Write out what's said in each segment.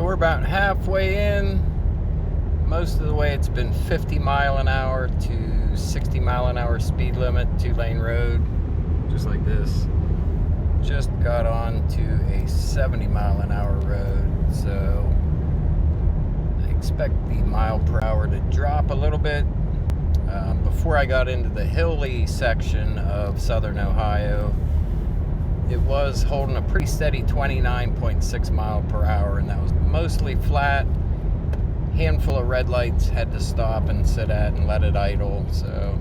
we're about halfway in. Most of the way it's been 50 mile an hour to 60 mile an hour speed limit, 2-lane road, just like this. Just got on to a 70 mile an hour road, so I expect the mile per hour to drop a little bit. Before I got into the hilly section of southern Ohio, it was holding a pretty steady 29.6 mile per hour, and that was mostly flat. Handful of red lights had to stop and sit at and let it idle. So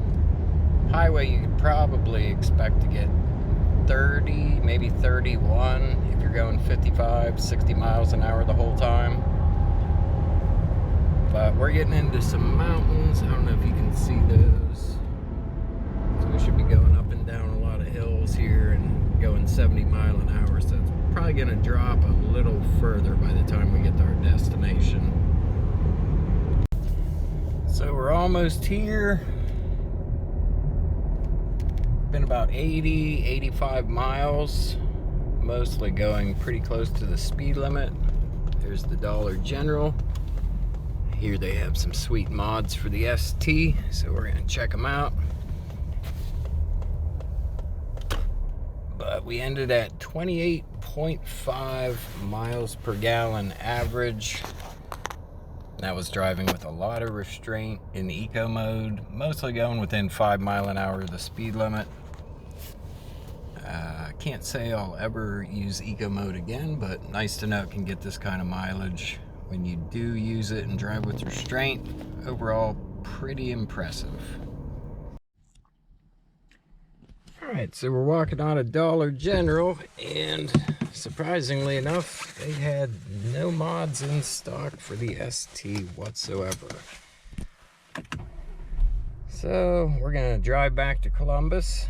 highway, you could probably expect to get 30, maybe 31 if you're going 55, 60 miles an hour the whole time. But we're getting into some mountains. I don't know if you can see those. So we should be going up and down a lot of hills here and going 70 mile an hour. So it's probably going to drop a little further by the time we get to our destination. So we're almost here. Been about 80, 85 miles. Mostly going pretty close to the speed limit. There's the Dollar General. Here they have some sweet mods for the ST, so we're gonna check them out. But we ended at 28.5 miles per gallon average. That was driving with a lot of restraint in eco mode, mostly going within 5 mile an hour of the speed limit. I can't say I'll ever use eco mode again, but nice to know it can get this kind of mileage when you do use it and drive with restraint. Overall, pretty impressive. Alright, so we're walking on a Dollar General, and surprisingly enough, they had no mods in stock for the ST whatsoever. So we're gonna drive back to Columbus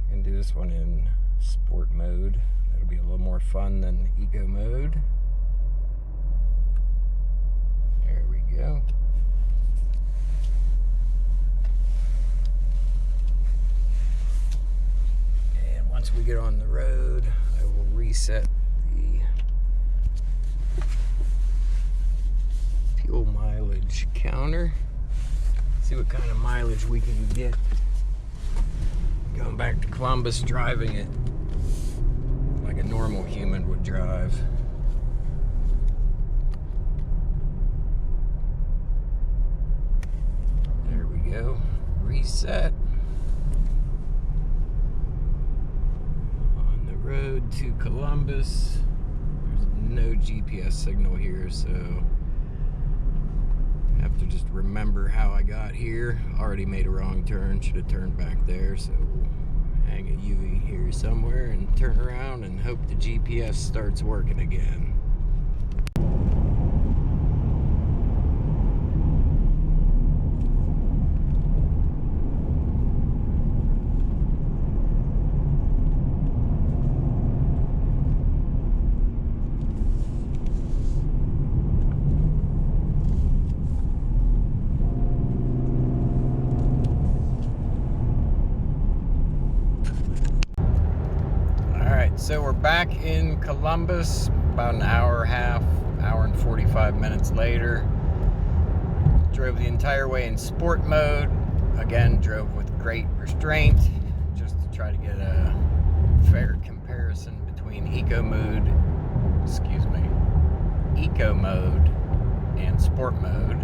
and do this one in sport mode. That'll be a little more fun than eco mode. There we go. And once we get on the road, I will reset the fuel mileage counter. See what kind of mileage we can get going back to Columbus, driving it like a normal human would drive. There we go. Reset. On the road to Columbus. There's no GPS signal here, so I have to just remember how I got here. Already made a wrong turn, should have turned back there, so we'll hang a UE here somewhere and turn around and hope the GPS starts working again. So we're back in Columbus about an hour and 45 minutes later. Drove the entire way in sport mode. Again, drove with great restraint just to try to get a fair comparison between eco mode and sport mode.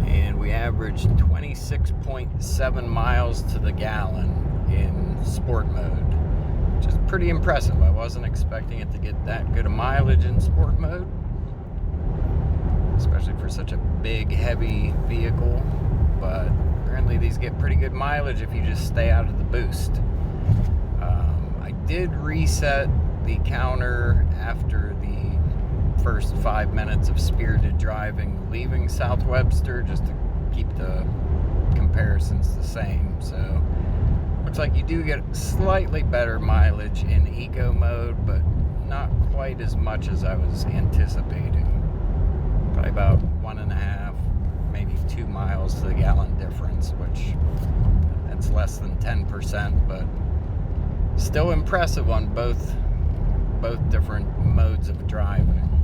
And we averaged 26.7 miles to the gallon in sport mode. Which is pretty impressive. I wasn't expecting it to get that good a mileage in sport mode, especially for such a big, heavy vehicle. But apparently these get pretty good mileage if you just stay out of the boost. I did reset the counter after the first 5 minutes of spirited driving leaving South Webster, just to keep the comparisons the same. So looks like you do get slightly better mileage in eco mode, but not quite as much as I was anticipating. Probably about 1.5, maybe 2 miles to the gallon difference, which that's less than 10%, but still impressive on both different modes of driving.